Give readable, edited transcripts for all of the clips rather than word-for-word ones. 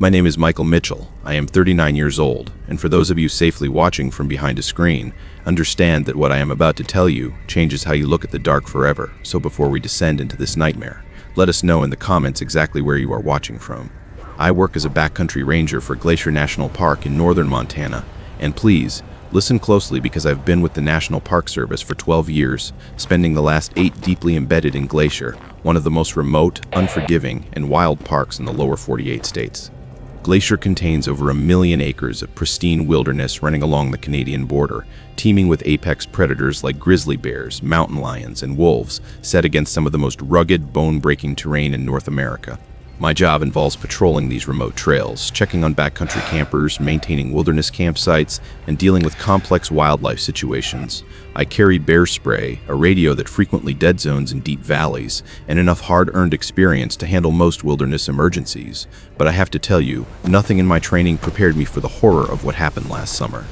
My name is Michael Mitchell. I am 39 years old, and for those of you safely watching from behind a screen, understand that what I am about to tell you changes how you look at the dark forever. So before we descend into this nightmare, let us know in the comments exactly where you are watching from. I work as a backcountry ranger for Glacier National Park in northern Montana, and please, listen closely because I've been with the National Park Service for 12 years, spending the last 8 deeply embedded in Glacier, one of the most remote, unforgiving, and wild parks in the lower 48 states. Glacier contains over 1 million acres of pristine wilderness running along the Canadian border, teeming with apex predators like grizzly bears, mountain lions, and wolves, set against some of the most rugged, bone-breaking terrain in North America. My job involves patrolling these remote trails, checking on backcountry campers, maintaining wilderness campsites, and dealing with complex wildlife situations. I carry bear spray, a radio that frequently dead zones in deep valleys, and enough hard-earned experience to handle most wilderness emergencies. But I have to tell you, nothing in my training prepared me for the horror of what happened last summer.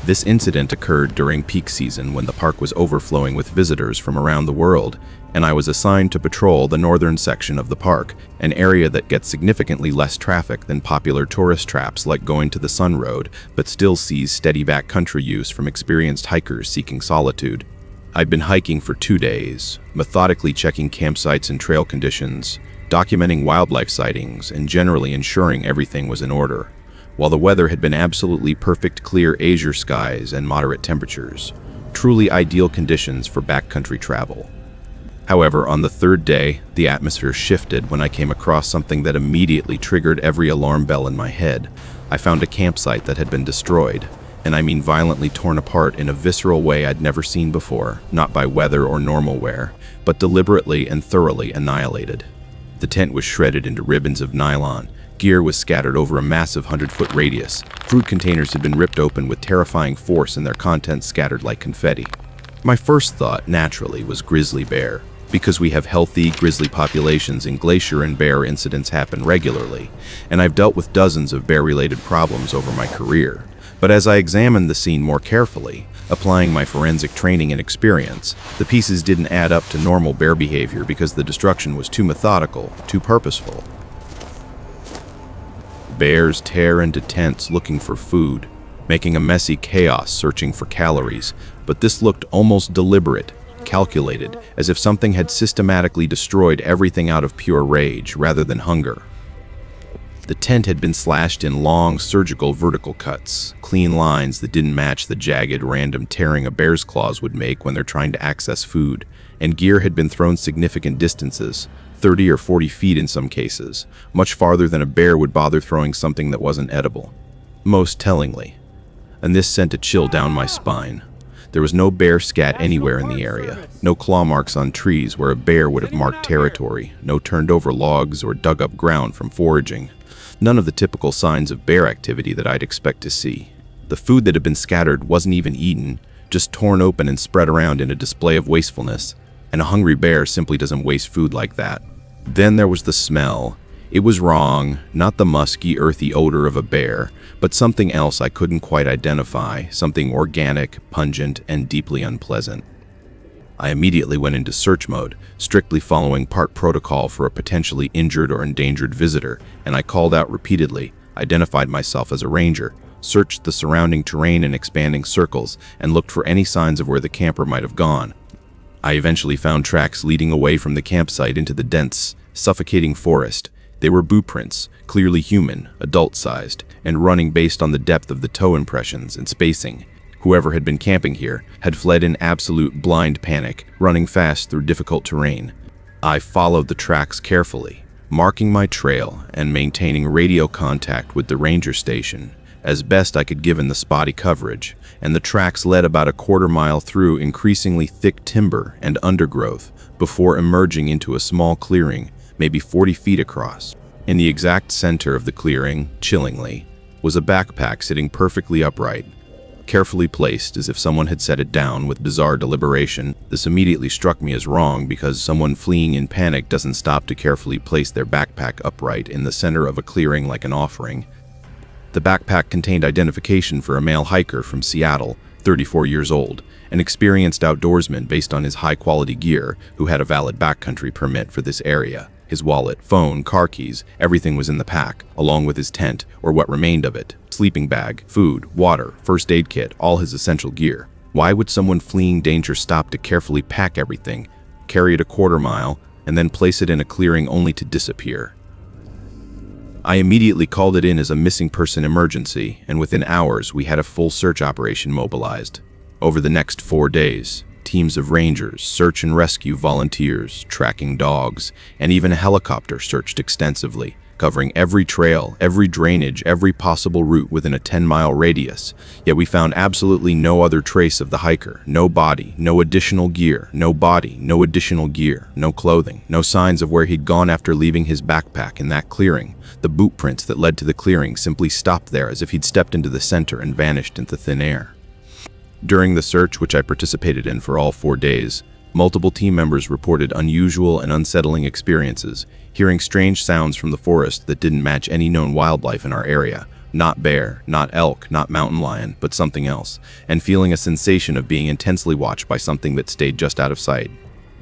This incident occurred during peak season when the park was overflowing with visitors from around the world, and I was assigned to patrol the northern section of the park, an area that gets significantly less traffic than popular tourist traps like going to the Sun Road, but still sees steady backcountry use from experienced hikers seeking solitude. I'd been hiking for 2 days, methodically checking campsites and trail conditions, documenting wildlife sightings, and generally ensuring everything was in order. While the weather had been absolutely perfect, clear azure skies and moderate temperatures, truly ideal conditions for backcountry travel. However, on the 3rd day, the atmosphere shifted when I came across something that immediately triggered every alarm bell in my head. I found a campsite that had been destroyed, and I mean violently torn apart in a visceral way I'd never seen before, not by weather or normal wear, but deliberately and thoroughly annihilated. The tent was shredded into ribbons of nylon. Gear was scattered over a massive 100-foot radius. Food containers had been ripped open with terrifying force and their contents scattered like confetti. My first thought, naturally, was grizzly bear, because we have healthy grizzly populations in Glacier and bear incidents happen regularly, and I've dealt with dozens of bear-related problems over my career. But as I examined the scene more carefully, applying my forensic training and experience, the pieces didn't add up to normal bear behavior because the destruction was too methodical, too purposeful. Bears tear into tents looking for food, making a messy chaos searching for calories, but this looked almost deliberate, calculated, as if something had systematically destroyed everything out of pure rage rather than hunger. The tent had been slashed in long, surgical vertical cuts, clean lines that didn't match the jagged, random tearing a bear's claws would make when they're trying to access food, and gear had been thrown significant distances, 30 or 40 feet in some cases, much farther than a bear would bother throwing something that wasn't edible. Most tellingly, and this sent a chill down my spine, there was no bear scat anywhere in the area, no claw marks on trees where a bear would have marked territory, no turned over logs or dug up ground from foraging, none of the typical signs of bear activity that I'd expect to see. The food that had been scattered wasn't even eaten, just torn open and spread around in a display of wastefulness, and a hungry bear simply doesn't waste food like that. Then there was the smell. It was wrong, not the musky, earthy odor of a bear, but something else I couldn't quite identify, something organic, pungent, and deeply unpleasant. I immediately went into search mode, strictly following park protocol for a potentially injured or endangered visitor, and I called out repeatedly, identified myself as a ranger, searched the surrounding terrain in expanding circles, and looked for any signs of where the camper might have gone. I eventually found tracks leading away from the campsite into the dense, suffocating forest. They were boot prints, clearly human, adult-sized, and running based on the depth of the toe impressions and spacing. Whoever had been camping here had fled in absolute blind panic, running fast through difficult terrain. I followed the tracks carefully, marking my trail and maintaining radio contact with the ranger station, as best I could given the spotty coverage, and the tracks led about a quarter-mile through increasingly thick timber and undergrowth before emerging into a small clearing, maybe 40 feet across. In the exact center of the clearing, chillingly, was a backpack sitting perfectly upright, carefully placed as if someone had set it down with bizarre deliberation. This immediately struck me as wrong because someone fleeing in panic doesn't stop to carefully place their backpack upright in the center of a clearing like an offering. The backpack contained identification for a male hiker from Seattle, 34 years old, an experienced outdoorsman based on his high-quality gear who had a valid backcountry permit for this area. His wallet, phone, car keys, everything was in the pack, along with his tent, or what remained of it, sleeping bag, food, water, first aid kit, all his essential gear. Why would someone fleeing danger stop to carefully pack everything, carry it a quarter mile, and then place it in a clearing only to disappear? I immediately called it in as a missing person emergency, and within hours we had a full search operation mobilized. Over the next 4 days, teams of rangers, search and rescue volunteers, tracking dogs, and even a helicopter searched extensively, covering every trail, every drainage, every possible route within a 10-mile radius. Yet we found absolutely no other trace of the hiker, no body, no additional gear, no body, no additional gear, no clothing, no signs of where he'd gone after leaving his backpack in that clearing. The boot prints that led to the clearing simply stopped there as if he'd stepped into the center and vanished into thin air. During the search, which I participated in for all 4 days, multiple team members reported unusual and unsettling experiences, hearing strange sounds from the forest that didn't match any known wildlife in our area, not bear, not elk, not mountain lion, but something else, and feeling a sensation of being intensely watched by something that stayed just out of sight.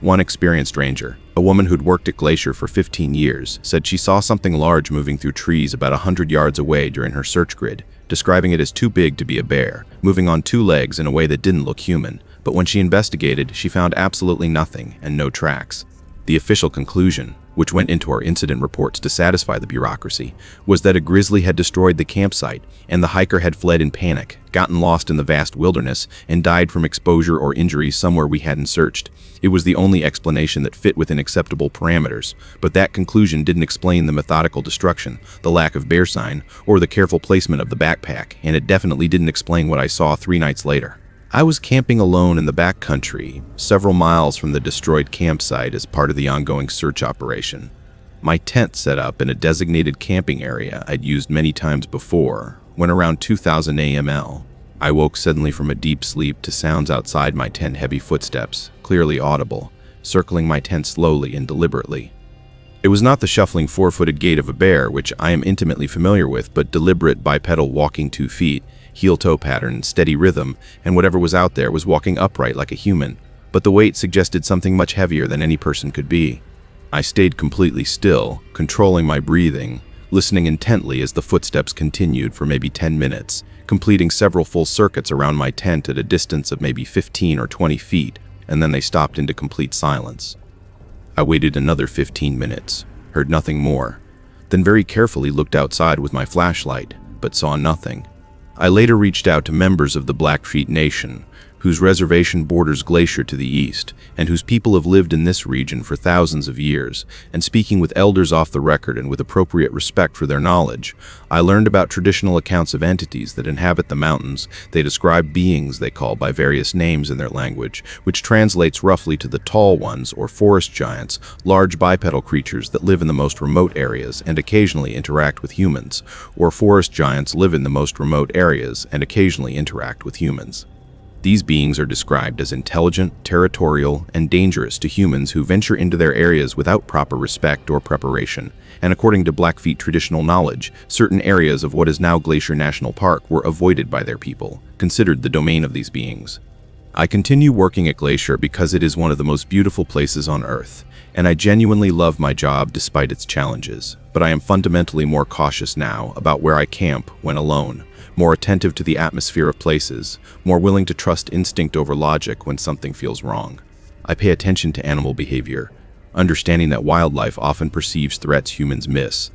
One experienced ranger, a woman who'd worked at Glacier for 15 years, said she saw something large moving through trees about 100 yards away during her search grid, describing it as too big to be a bear, moving on 2 legs in a way that didn't look human. But when she investigated, she found absolutely nothing and no tracks. The official conclusion, which went into our incident reports to satisfy the bureaucracy, was that a grizzly had destroyed the campsite and the hiker had fled in panic, gotten lost in the vast wilderness, and died from exposure or injury somewhere we hadn't searched. It was the only explanation that fit within acceptable parameters, but that conclusion didn't explain the methodical destruction, the lack of bear sign, or the careful placement of the backpack, and it definitely didn't explain what I saw 3 nights later. I was camping alone in the backcountry, several miles from the destroyed campsite as part of the ongoing search operation. My tent set up in a designated camping area I'd used many times before, when around 2000 AML, I woke suddenly from a deep sleep to sounds outside my tent, heavy footsteps, clearly audible, circling my tent slowly and deliberately. It was not the shuffling 4-footed gait of a bear, which I am intimately familiar with, but deliberate bipedal walking 2 feet, heel-toe pattern, steady rhythm, and whatever was out there was walking upright like a human, but the weight suggested something much heavier than any person could be. I stayed completely still, controlling my breathing, listening intently as the footsteps continued for maybe 10 minutes, completing several full circuits around my tent at a distance of maybe 15 or 20 feet, and then they stopped into complete silence. I waited another 15 minutes, heard nothing more, then very carefully looked outside with my flashlight, but saw nothing. I later reached out to members of the Blackfeet Nation, whose reservation borders Glacier to the east, and whose people have lived in this region for thousands of years, and speaking with elders off the record and with appropriate respect for their knowledge, I learned about traditional accounts of entities that inhabit the mountains. They describe beings they call by various names in their language, which translates roughly to the tall ones or forest giants, large bipedal creatures that live in the most remote areas and occasionally interact with humans, or forest giants live in the most remote areas and occasionally interact with humans. These beings are described as intelligent, territorial, and dangerous to humans who venture into their areas without proper respect or preparation, and according to Blackfeet traditional knowledge, certain areas of what is now Glacier National Park were avoided by their people, considered the domain of these beings. I continue working at Glacier because it is one of the most beautiful places on Earth, and I genuinely love my job despite its challenges, but I am fundamentally more cautious now about where I camp when alone, more attentive to the atmosphere of places, more willing to trust instinct over logic when something feels wrong. I pay attention to animal behavior, understanding that wildlife often perceives threats humans miss.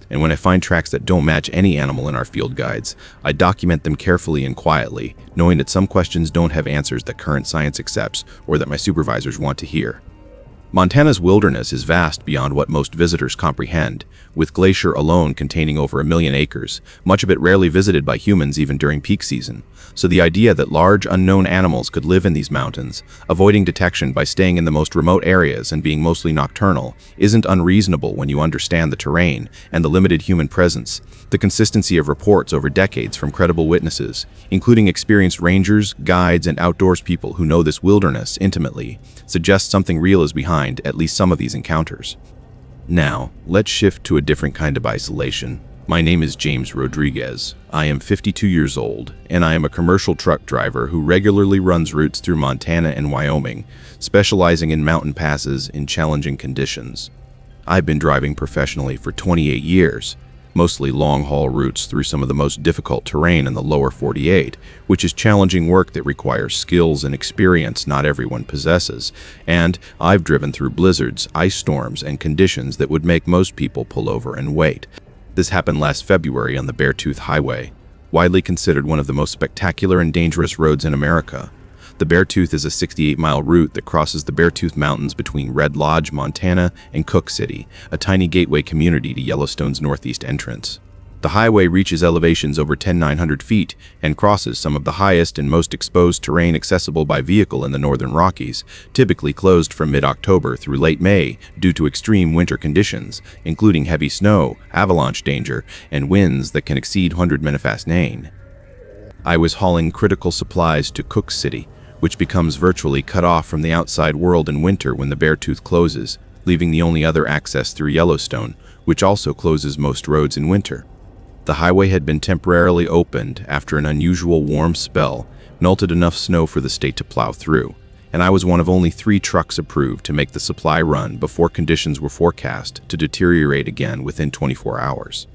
And when I find tracks that don't match any animal in our field guides, I document them carefully and quietly, knowing that some questions don't have answers that current science accepts or that my supervisors want to hear. Montana's wilderness is vast beyond what most visitors comprehend, with Glacier alone containing over 1 million acres, much of it rarely visited by humans even during peak season. So the idea that large unknown animals could live in these mountains, avoiding detection by staying in the most remote areas and being mostly nocturnal, isn't unreasonable when you understand the terrain and the limited human presence. The consistency of reports over decades from credible witnesses, including experienced rangers, guides, and outdoors people who know this wilderness intimately, suggests something real is behind at least some of these encounters. Now, let's shift to a different kind of isolation. My name is James Rodriguez. I am 52 years old, and I am a commercial truck driver who regularly runs routes through Montana and Wyoming, specializing in mountain passes in challenging conditions. I've been driving professionally for 28 years, mostly long-haul routes through some of the most difficult terrain in the lower 48, which is challenging work that requires skills and experience not everyone possesses. And I've driven through blizzards, ice storms, and conditions that would make most people pull over and wait. This happened last February on the Beartooth Highway, widely considered one of the most spectacular and dangerous roads in America. The Beartooth is a 68-mile route that crosses the Beartooth Mountains between Red Lodge, Montana, and Cook City, a tiny gateway community to Yellowstone's northeast entrance. The highway reaches elevations over 10,900 feet and crosses some of the highest and most exposed terrain accessible by vehicle in the northern Rockies, typically closed from mid-October through late May due to extreme winter conditions, including heavy snow, avalanche danger, and winds that can exceed 100 mph. I was hauling critical supplies to Cook City, which becomes virtually cut off from the outside world in winter when the Beartooth closes, leaving the only other access through Yellowstone, which also closes most roads in winter. The highway had been temporarily opened after an unusual warm spell melted enough snow for the state to plow through, and I was one of only 3 trucks approved to make the supply run before conditions were forecast to deteriorate again within 24 hours.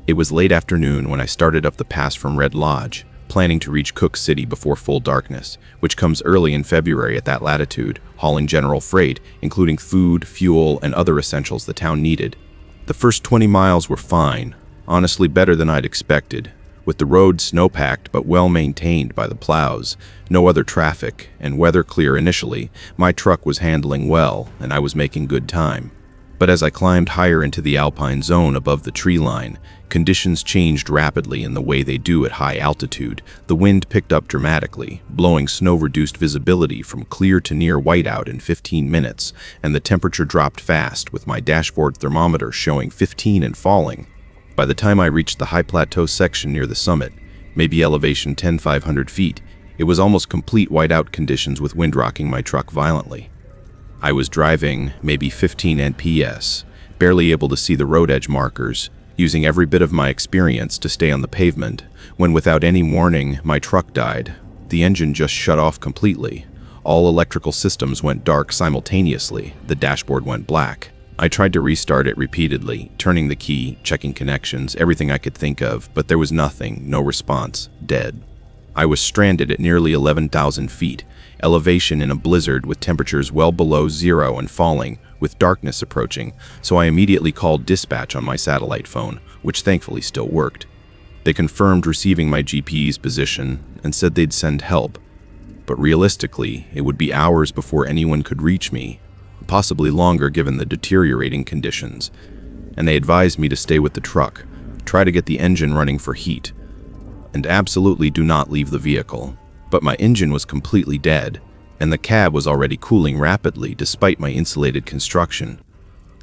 It was late afternoon when I started up the pass from Red Lodge, planning to reach Cook City before full darkness, which comes early in February at that latitude, hauling general freight, including food, fuel, and other essentials the town needed. The first 20 miles were fine, honestly better than I'd expected, with the road snow-packed but well-maintained by the plows, no other traffic, and weather clear initially. My truck was handling well, and I was making good time. But as I climbed higher into the alpine zone above the tree line, conditions changed rapidly in the way they do at high altitude. The wind picked up dramatically, blowing snow-reduced visibility from clear to near whiteout in 15 minutes, and the temperature dropped fast, with my dashboard thermometer showing 15 and falling. By the time I reached the high plateau section near the summit, maybe elevation 10,500 feet, it was almost complete whiteout conditions with wind rocking my truck violently. I was driving maybe 15 NPS, barely able to see the road edge markers, using every bit of my experience to stay on the pavement, when without any warning, my truck died. The engine just shut off completely. All electrical systems went dark simultaneously. The dashboard went black. I tried to restart it repeatedly, turning the key, checking connections, everything I could think of, but there was nothing, no response, dead. I was stranded at nearly 11,000 feet, elevation in a blizzard with temperatures well below zero and falling, with darkness approaching, so I immediately called dispatch on my satellite phone, which thankfully still worked. They confirmed receiving my GPS position and said they'd send help, but realistically, it would be hours before anyone could reach me, possibly longer given the deteriorating conditions, and they advised me to stay with the truck, try to get the engine running for heat, and absolutely do not leave the vehicle. But my engine was completely dead, and the cab was already cooling rapidly despite my insulated construction.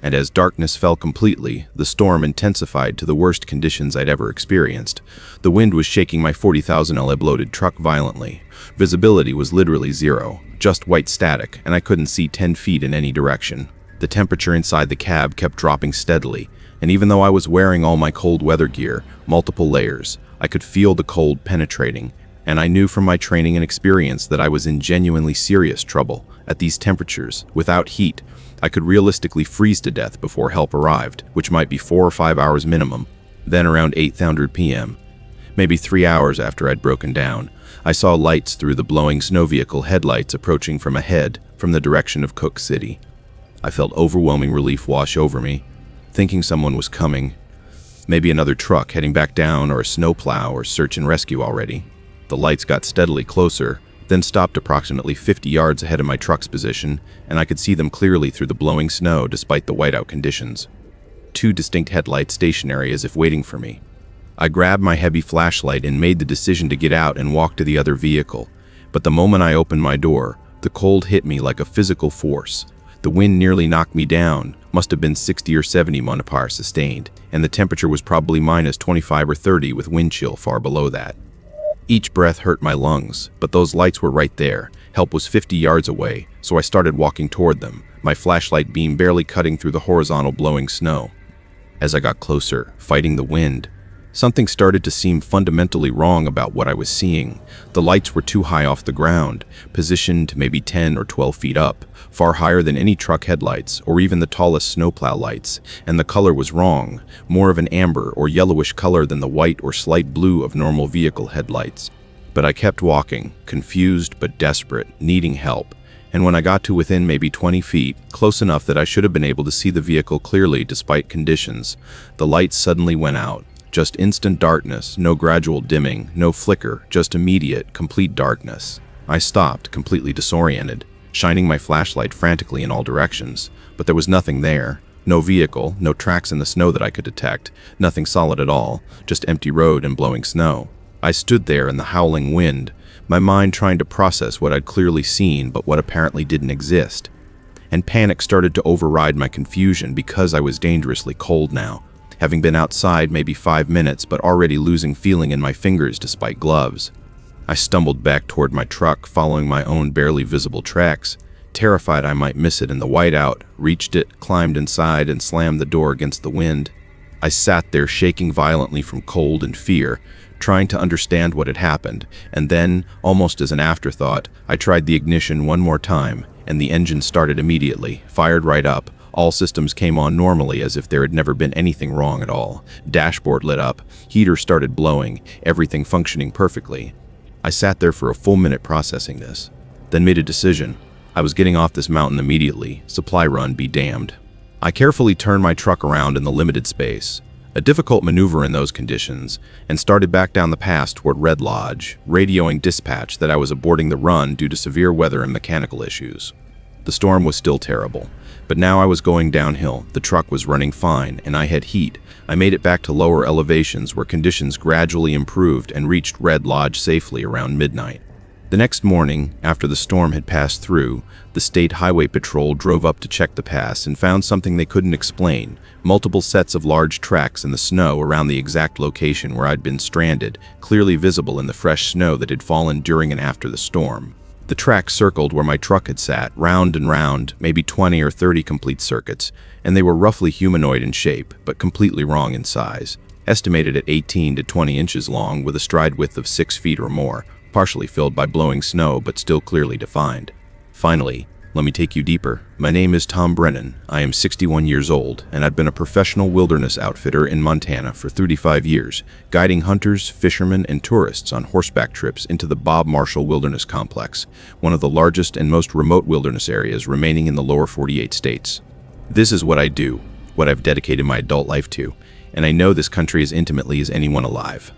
And as darkness fell completely, the storm intensified to the worst conditions I'd ever experienced. The wind was shaking my 40,000 LB loaded truck violently. Visibility was literally zero, just white static, and I couldn't see 10 feet in any direction. The temperature inside the cab kept dropping steadily, and even though I was wearing all my cold weather gear, multiple layers, I could feel the cold penetrating, and I knew from my training and experience that I was in genuinely serious trouble. At these temperatures, without heat, I could realistically freeze to death before help arrived, which might be 4 or 5 hours minimum. Then around 8:00 p.m., maybe 3 hours after I'd broken down, I saw lights through the blowing snow vehicle headlights approaching from ahead, from the direction of Cook City. I felt overwhelming relief wash over me, thinking someone was coming. Maybe another truck heading back down, or a snowplow or search and rescue already. The lights got steadily closer, then stopped approximately 50 yards ahead of my truck's position, and I could see them clearly through the blowing snow despite the whiteout conditions. 2 distinct headlights stationary as if waiting for me. I grabbed my heavy flashlight and made the decision to get out and walk to the other vehicle, but the moment I opened my door, the cold hit me like a physical force. The wind nearly knocked me down, must have been 60 or 70 mph sustained, and the temperature was probably minus 25 or 30 with wind chill far below that. Each breath hurt my lungs, but those lights were right there. Help was 50 yards away, so I started walking toward them, my flashlight beam barely cutting through the horizontal blowing snow. As I got closer, fighting the wind, Something started to seem fundamentally wrong about what I was seeing. The lights were too high off the ground, positioned maybe 10 or 12 feet up, far higher than any truck headlights or even the tallest snowplow lights, and the color was wrong, more of an amber or yellowish color than the white or slight blue of normal vehicle headlights. But I kept walking, confused but desperate, needing help. And when I got to within maybe 20 feet, close enough that I should have been able to see the vehicle clearly despite conditions, the lights suddenly went out. Just instant darkness, no gradual dimming, no flicker, just immediate, complete darkness. I stopped, completely disoriented, shining my flashlight frantically in all directions, but there was nothing there. No vehicle, no tracks in the snow that I could detect, nothing solid at all, just empty road and blowing snow. I stood there in the howling wind, my mind trying to process what I'd clearly seen but what apparently didn't exist. And panic started to override my confusion because I was dangerously cold now, having been outside maybe 5 minutes but already losing feeling in my fingers despite gloves. I stumbled back toward my truck, following my own barely visible tracks, terrified I might miss it in the whiteout, reached it, climbed inside, and slammed the door against the wind. I sat there shaking violently from cold and fear, trying to understand what had happened, and then, almost as an afterthought, I tried the ignition one more time, and the engine started immediately, fired right up. All systems came on normally as if there had never been anything wrong at all. Dashboard lit up, heater started blowing, everything functioning perfectly. I sat there for a full minute processing this, then made a decision. I was getting off this mountain immediately, supply run be damned. I carefully turned my truck around in the limited space, a difficult maneuver in those conditions, and started back down the pass toward Red Lodge, radioing dispatch that I was aborting the run due to severe weather and mechanical issues. The storm was still terrible, but now I was going downhill, the truck was running fine, and I had heat. I made it back to lower elevations where conditions gradually improved and reached Red Lodge safely around midnight. The next morning, after the storm had passed through, the State Highway Patrol drove up to check the pass and found something they couldn't explain: multiple sets of large tracks in the snow around the exact location where I'd been stranded, clearly visible in the fresh snow that had fallen during and after the storm. The tracks circled where my truck had sat, round and round, maybe 20 or 30 complete circuits, and they were roughly humanoid in shape, but completely wrong in size. Estimated at 18 to 20 inches long with a stride width of 6 feet or more, partially filled by blowing snow but still clearly defined. Finally, let me take you deeper. My name is Tom Brennan. I am 61 years old, and I've been a professional wilderness outfitter in Montana for 35 years, guiding hunters, fishermen, and tourists on horseback trips into the Bob Marshall Wilderness Complex, one of the largest and most remote wilderness areas remaining in the lower 48 states. This is what I do, what I've dedicated my adult life to, and I know this country as intimately as anyone alive.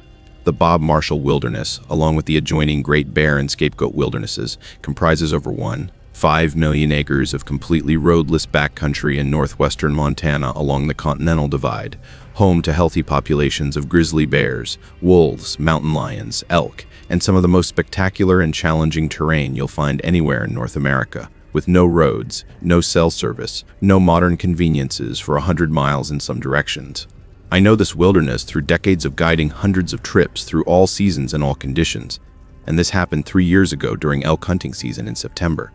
The Bob Marshall Wilderness, along with the adjoining Great Bear and Scapegoat Wildernesses, comprises over 1.5 million acres of completely roadless backcountry in northwestern Montana along the Continental Divide, home to healthy populations of grizzly bears, wolves, mountain lions, elk, and some of the most spectacular and challenging terrain you'll find anywhere in North America, with no roads, no cell service, no modern conveniences for 100 miles in some directions. I know this wilderness through decades of guiding hundreds of trips through all seasons and all conditions, and this happened 3 years ago during elk hunting season in September.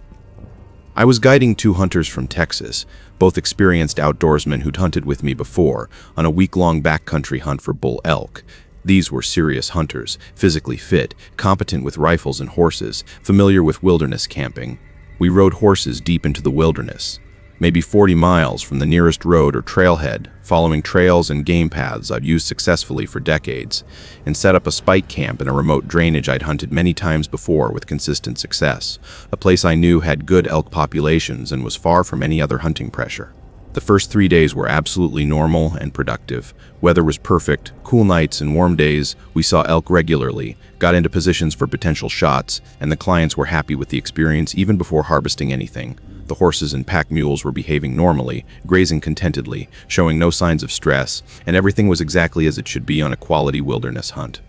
I was guiding 2 hunters from Texas, both experienced outdoorsmen who'd hunted with me before, on a week-long backcountry hunt for bull elk. These were serious hunters, physically fit, competent with rifles and horses, familiar with wilderness camping. We rode horses deep into the wilderness, maybe 40 miles from the nearest road or trailhead, following trails and game paths I've used successfully for decades, and set up a spike camp in a remote drainage I'd hunted many times before with consistent success, a place I knew had good elk populations and was far from any other hunting pressure. The first 3 days were absolutely normal and productive. Weather was perfect, cool nights and warm days. We saw elk regularly, got into positions for potential shots, and the clients were happy with the experience even before harvesting anything. The horses and pack mules were behaving normally, grazing contentedly, showing no signs of stress, and everything was exactly as it should be on a quality wilderness hunt.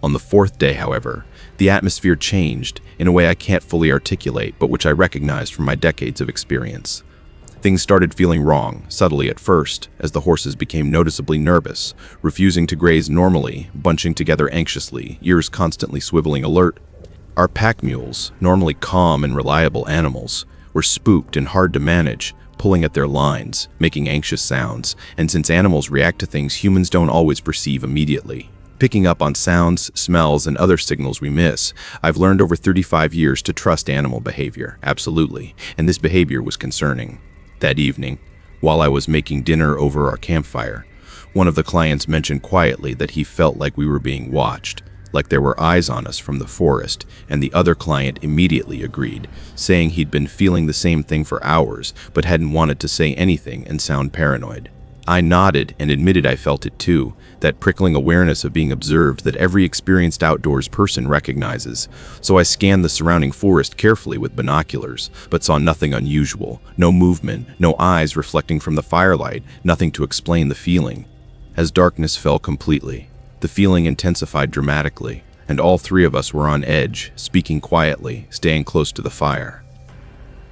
On the 4th day, however, the atmosphere changed in a way I can't fully articulate, but which I recognized from my decades of experience. Things started feeling wrong, subtly at first, as the horses became noticeably nervous, refusing to graze normally, bunching together anxiously, ears constantly swiveling alert. Our pack mules, normally calm and reliable animals, were spooked and hard to manage, pulling at their lines, making anxious sounds, and since animals react to things humans don't always perceive immediately, picking up on sounds, smells, and other signals we miss. I've learned over 35 years to trust animal behavior, absolutely, and this behavior was concerning. That evening, while I was making dinner over our campfire, one of the clients mentioned quietly that he felt like we were being watched, like there were eyes on us from the forest, and the other client immediately agreed, saying he'd been feeling the same thing for hours, but hadn't wanted to say anything and sound paranoid. I nodded and admitted I felt it too, that prickling awareness of being observed that every experienced outdoors person recognizes. So I scanned the surrounding forest carefully with binoculars, but saw nothing unusual, no movement, no eyes reflecting from the firelight, nothing to explain the feeling. As darkness fell completely, the feeling intensified dramatically, and all three of us were on edge, speaking quietly, staying close to the fire.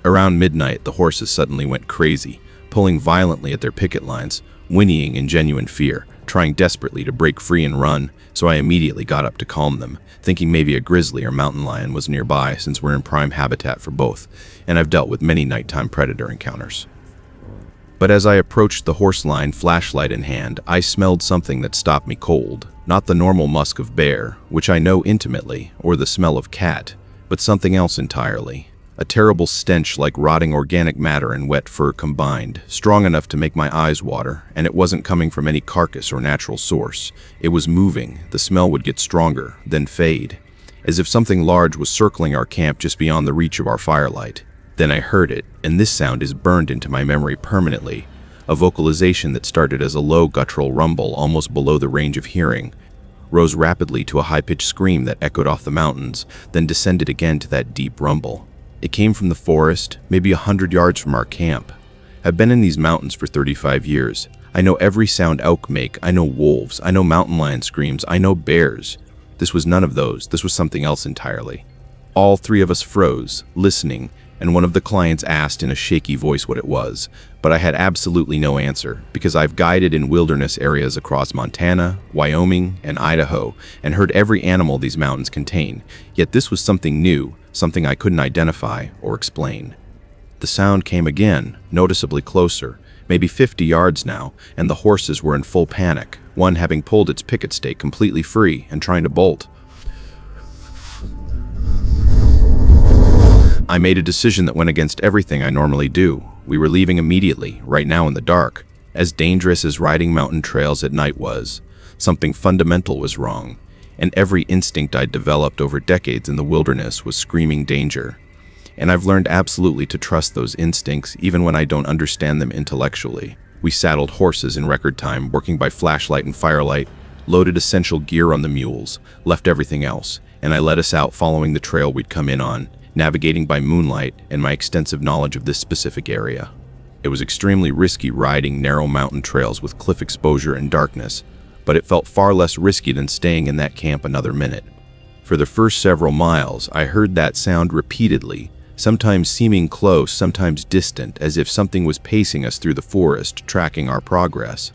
Around midnight, the horses suddenly went crazy, pulling violently at their picket lines, whinnying in genuine fear, trying desperately to break free and run, so I immediately got up to calm them, thinking maybe a grizzly or mountain lion was nearby since we're in prime habitat for both, and I've dealt with many nighttime predator encounters. But as I approached the horse line, flashlight in hand, I smelled something that stopped me cold. Not the normal musk of bear, which I know intimately, or the smell of cat, but something else entirely. A terrible stench like rotting organic matter and wet fur combined, strong enough to make my eyes water, and it wasn't coming from any carcass or natural source. It was moving. The smell would get stronger, then fade, as if something large was circling our camp just beyond the reach of our firelight. Then I heard it, and this sound is burned into my memory permanently. A vocalization that started as a low guttural rumble almost below the range of hearing, rose rapidly to a high-pitched scream that echoed off the mountains, then descended again to that deep rumble. It came from the forest, maybe 100 yards from our camp. I've been in these mountains for 35 years. I know every sound elk make. I know wolves. I know mountain lion screams. I know bears. This was none of those. This was something else entirely. All three of us froze, listening, and one of the clients asked in a shaky voice what it was, but I had absolutely no answer, because I've guided in wilderness areas across Montana, Wyoming, and Idaho, and heard every animal these mountains contain, yet this was something new, something I couldn't identify or explain. The sound came again, noticeably closer, maybe 50 yards now, and the horses were in full panic, one having pulled its picket stake completely free and trying to bolt. I made a decision that went against everything I normally do. We were leaving immediately, right now in the dark. As dangerous as riding mountain trails at night was, something fundamental was wrong, and every instinct I'd developed over decades in the wilderness was screaming danger. And I've learned absolutely to trust those instincts even when I don't understand them intellectually. We saddled horses in record time, working by flashlight and firelight, loaded essential gear on the mules, left everything else, and I led us out following the trail we'd come in on, navigating by moonlight and my extensive knowledge of this specific area. It was extremely risky riding narrow mountain trails with cliff exposure and darkness, but it felt far less risky than staying in that camp another minute. For the first several miles, I heard that sound repeatedly, sometimes seeming close, sometimes distant, as if something was pacing us through the forest, tracking our progress.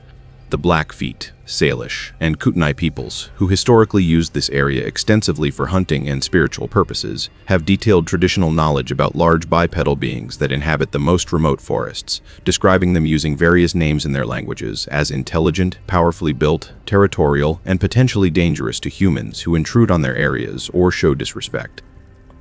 The Blackfeet, Salish, and Kootenai peoples, who historically used this area extensively for hunting and spiritual purposes, have detailed traditional knowledge about large bipedal beings that inhabit the most remote forests, describing them using various names in their languages as intelligent, powerfully built, territorial, and potentially dangerous to humans who intrude on their areas or show disrespect.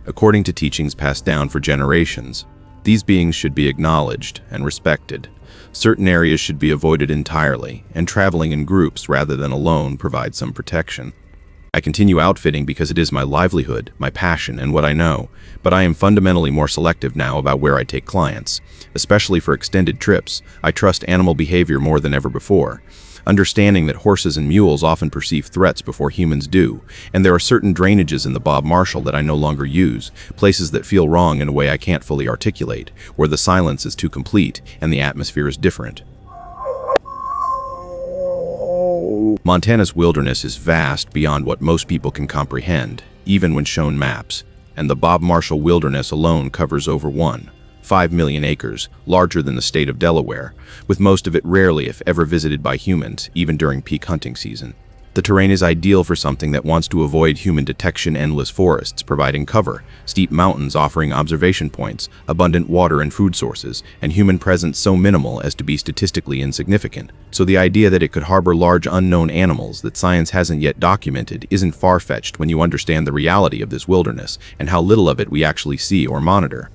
According to teachings passed down for generations, these beings should be acknowledged and respected. Certain areas should be avoided entirely, and traveling in groups rather than alone provides some protection. I continue outfitting because it is my livelihood, my passion, and what I know, but I am fundamentally more selective now about where I take clients. Especially for extended trips, I trust animal behavior more than ever before, understanding that horses and mules often perceive threats before humans do, and there are certain drainages in the Bob Marshall that I no longer use, places that feel wrong in a way I can't fully articulate, where the silence is too complete and the atmosphere is different. Montana's wilderness is vast beyond what most people can comprehend, even when shown maps, and the Bob Marshall Wilderness alone covers over 5 million acres, larger than the state of Delaware, with most of it rarely if ever visited by humans, even during peak hunting season. The terrain is ideal for something that wants to avoid human detection: endless forests providing cover, steep mountains offering observation points, abundant water and food sources, and human presence so minimal as to be statistically insignificant. So the idea that it could harbor large unknown animals that science hasn't yet documented isn't far-fetched when you understand the reality of this wilderness and how little of it we actually see or monitor.